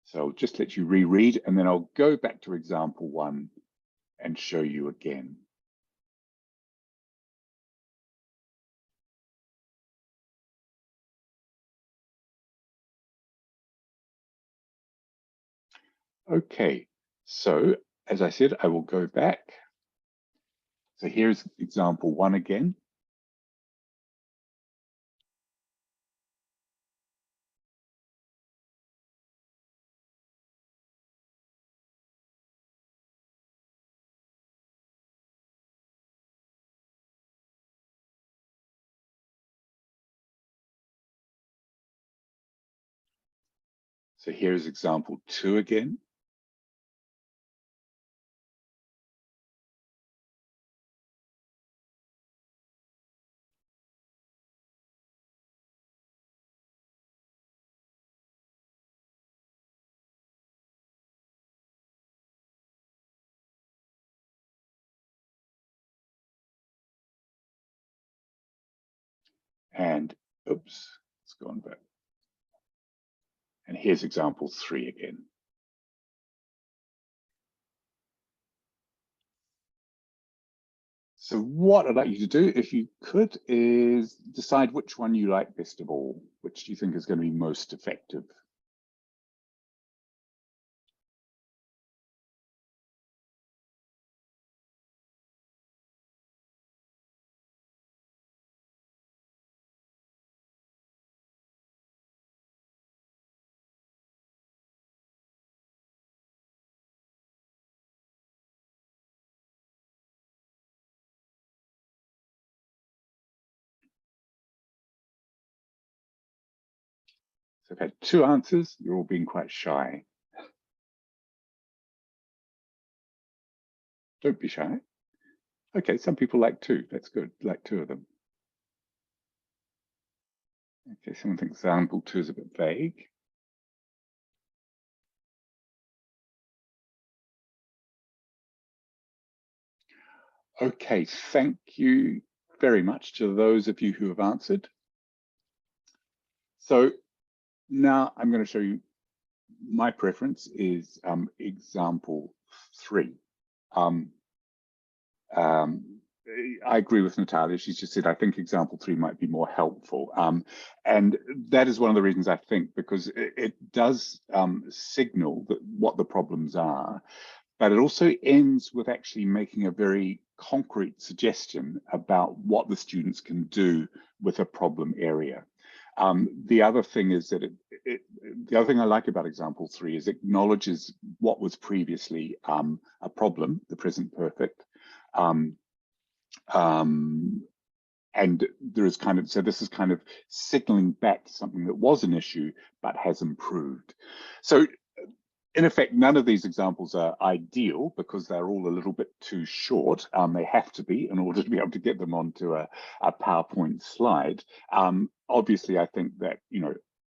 So I'll just let you reread and then I'll go back to example 1 and show you again. Okay, so as I said, I will go back. So here's example 1 again. So here's example 2 again. And oops, it's gone back. And here's example 3 again. So what I'd like you to do, if you could, is decide which one you like best of all. Which do you think is going to be most effective? So I've had 2 answers. You're all being quite shy. Don't be shy. Okay, some people like 2. That's good. Like 2 of them. Okay, someone thinks example 2 is a bit vague. Okay, thank you very much to those of you who have answered. So now I'm going to show you my preference is example 3. I agree with Natalia. She's just said, I think example 3 might be more helpful. And that is one of the reasons I think, because it does signal that what the problems are, but it also ends with actually making a very concrete suggestion about what the students can do with a problem area. The other thing is that the other thing I like about example 3 is it acknowledges what was previously a problem, the present perfect. And there is kind of, so this is kind of signaling back to something that was an issue, but has improved. So in effect, none of these examples are ideal because they're all a little bit too short. They have to be in order to be able to get them onto a PowerPoint slide. Obviously, I think that,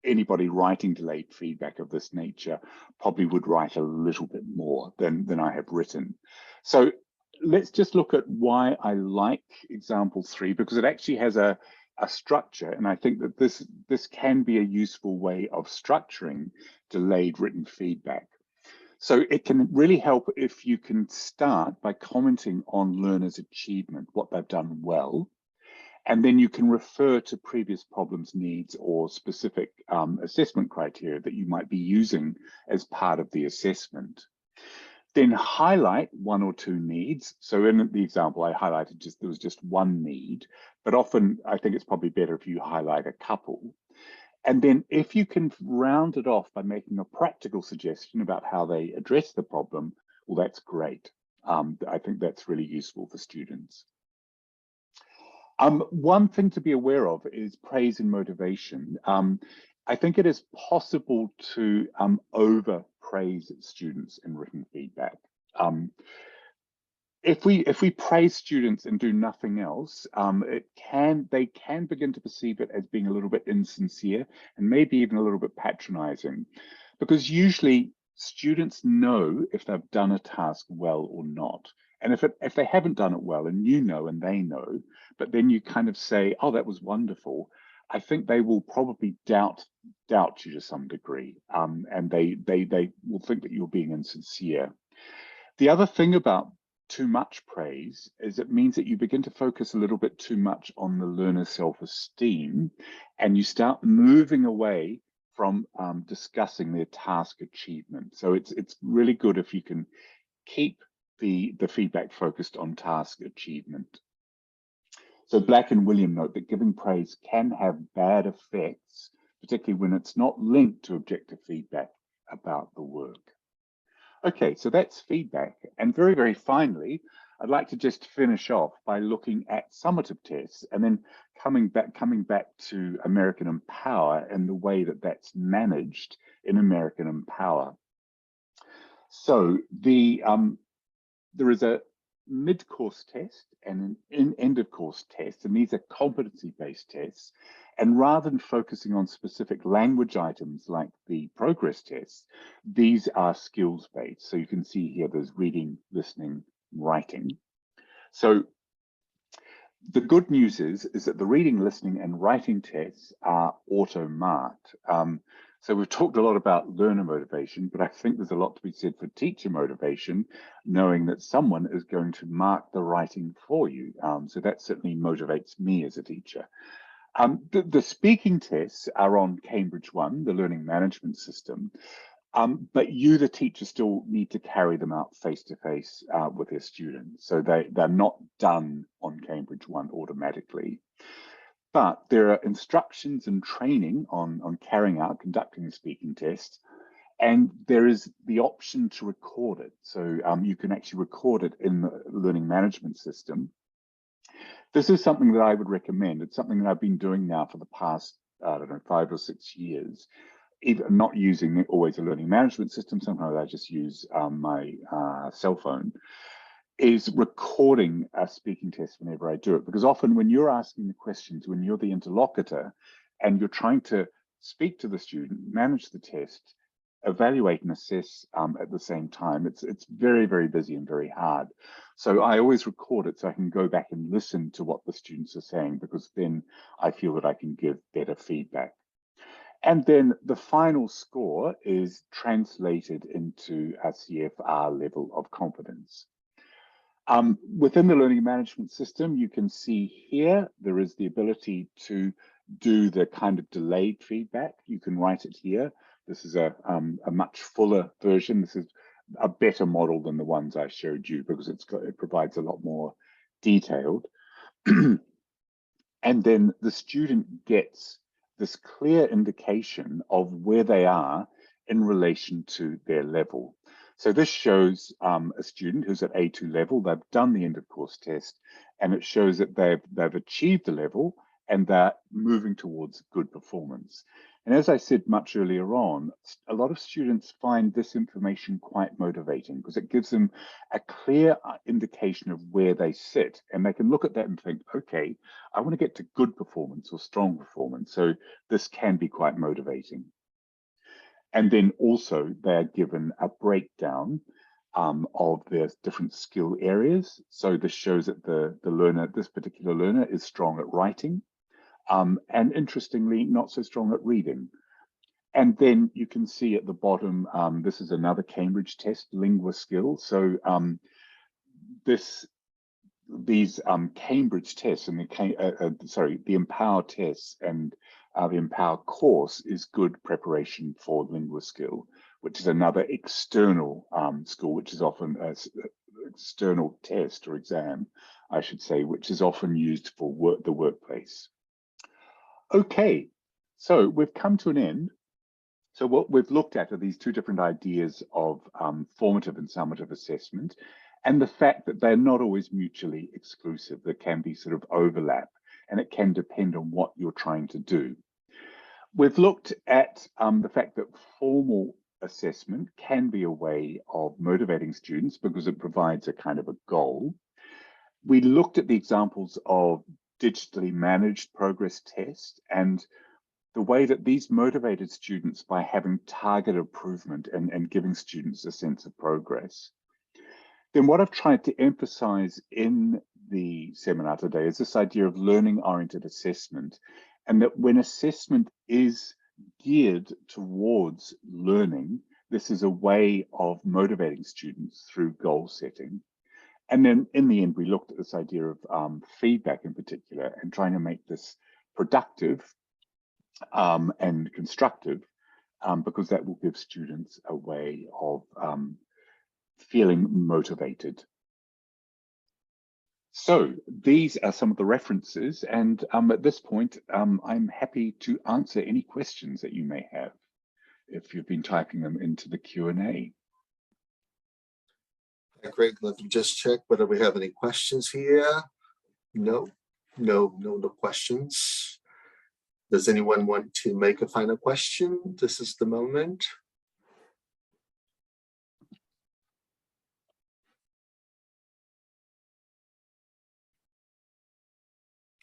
anybody writing delayed feedback of this nature probably would write a little bit more than I have written. So let's just look at why I like example 3, because it actually has a structure, and I think that this can be a useful way of structuring delayed written feedback. So it can really help if you can start by commenting on learners' achievement, what they've done well, and then you can refer to previous problems, needs, or specific assessment criteria that you might be using as part of the assessment. Then highlight 1 or 2 needs. So in the example, I highlighted there was just 1 need, but often I think it's probably better if you highlight a couple. And then if you can round it off by making a practical suggestion about how they address the problem, well, that's great. I think that's really useful for students. One thing to be aware of is praise and motivation. I think it is possible to overpraise students in written feedback. If we praise students and do nothing else, they can begin to perceive it as being a little bit insincere and maybe even a little bit patronizing, because usually students know if they've done a task well or not. And if they haven't done it well, and and they know, but then you kind of say, "Oh, that was wonderful," I think they will probably doubt you to some degree, and they will think that you're being insincere. The other thing about too much praise is it means that you begin to focus a little bit too much on the learner's self-esteem, and you start moving away from discussing their task achievement. So it's really good if you can keep the feedback focused on task achievement. So Black and William note that giving praise can have bad effects, particularly when it's not linked to objective feedback about the work. Okay, so that's feedback. And very, very finally, I'd like to just finish off by looking at summative tests and then coming back to American Empower and the way that that's managed in American Empower. So there is a mid-course test and an end-of-course test, and these are competency-based tests. And rather than focusing on specific language items like the progress tests, these are skills-based. So you can see here there's reading, listening, writing. So the good news is that the reading, listening, and writing tests are auto-marked. So we've talked a lot about learner motivation, but I think there's a lot to be said for teacher motivation, knowing that someone is going to mark the writing for you. So that certainly motivates me as a teacher. The speaking tests are on Cambridge One, the learning management system, but you, the teacher, still need to carry them out face-to-face with their students. So they're not done on Cambridge One automatically. But there are instructions and training on carrying out, conducting a speaking test, and there is the option to record it. So you can actually record it in the learning management system. This is something that I would recommend. It's something that I've been doing now for the past, I don't know, 5 or 6 years. Even not using always a learning management system, sometimes I just use my cell phone, is recording a speaking test whenever I do it. Because often when you're asking the questions, when you're the interlocutor and you're trying to speak to the student, manage the test, evaluate and assess at the same time, it's very, very busy and very hard. So I always record it so I can go back and listen to what the students are saying, because then I feel that I can give better feedback. And then the final score is translated into a CFR level of competence. Within the learning management system, you can see here, there is the ability to do the kind of delayed feedback. You can write it here. This is a much fuller version. This is a better model than the ones I showed you, because it provides a lot more detailed. And then the student gets this clear indication of where they are in relation to their level. So this shows a student who's at A2 level. They've done the end of course test, and it shows that they've achieved the level and they're moving towards good performance. And as I said much earlier on, a lot of students find this information quite motivating, because it gives them a clear indication of where they sit, and they can look at that and think, okay, I want to get to good performance or strong performance. So this can be quite motivating. And then also they're given a breakdown of their different skill areas. So this shows that the learner, this particular learner, is strong at writing, and interestingly, not so strong at reading. And then you can see at the bottom, this is another Cambridge test, lingua skills. So these Cambridge tests and the Empower tests and the Empower course is good preparation for lingua skill, which is another external skill, which is often an external test or exam, I should say, which is often used for the workplace. Okay, so we've come to an end. So what we've looked at are these two different ideas of formative and summative assessment, and the fact that they're not always mutually exclusive. There can be sort of overlap, and it can depend on what you're trying to do. We've looked at the fact that formal assessment can be a way of motivating students because it provides a kind of a goal. We looked at the examples of digitally managed progress tests and the way that these motivated students by having target improvement and giving students a sense of progress. Then what I've tried to emphasize in the seminar today is this idea of learning-oriented assessment, and that when assessment is geared towards learning, this is a way of motivating students through goal setting. And then in the end, we looked at this idea of feedback in particular and trying to make this productive and constructive, because that will give students a way of feeling motivated. So these are some of the references, and at this point, I'm happy to answer any questions that you may have if you've been typing them into the Q&A. Greg, let me just check whether we have any questions here. No. No questions. Does anyone want to make a final question? This is the moment.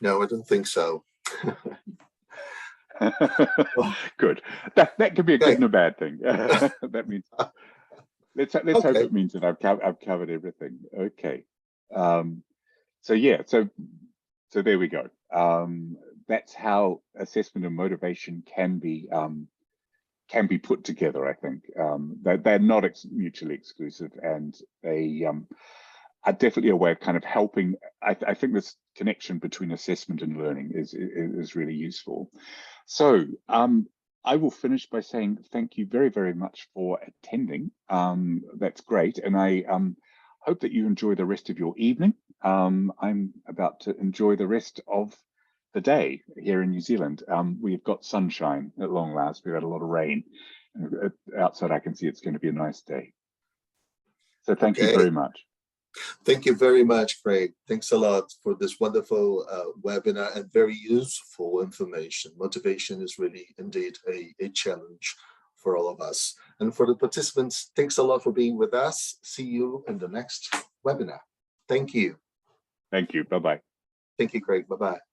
No, I don't think so. Good. That could be a good Okay. and a bad thing. That means let's hope it means that I've covered everything. Okay. So yeah, so there we go. That's how assessment and motivation can be put together. I think they're not mutually exclusive, and they are definitely a way of kind of helping. I think this connection between assessment and learning is really useful. So I will finish by saying thank you very, very much for attending. That's great, and I hope that you enjoy the rest of your evening. I'm about to enjoy the rest of the day here in New Zealand. We've got sunshine at long last. We've had a lot of rain. Outside, I can see it's going to be a nice day. So thank you very much. Thank you very much, Craig. Thanks a lot for this wonderful webinar and very useful information. Motivation is really indeed a challenge for all of us. And for the participants, thanks a lot for being with us. See you in the next webinar. Thank you. Thank you. Bye-bye. Thank you, Craig. Bye-bye.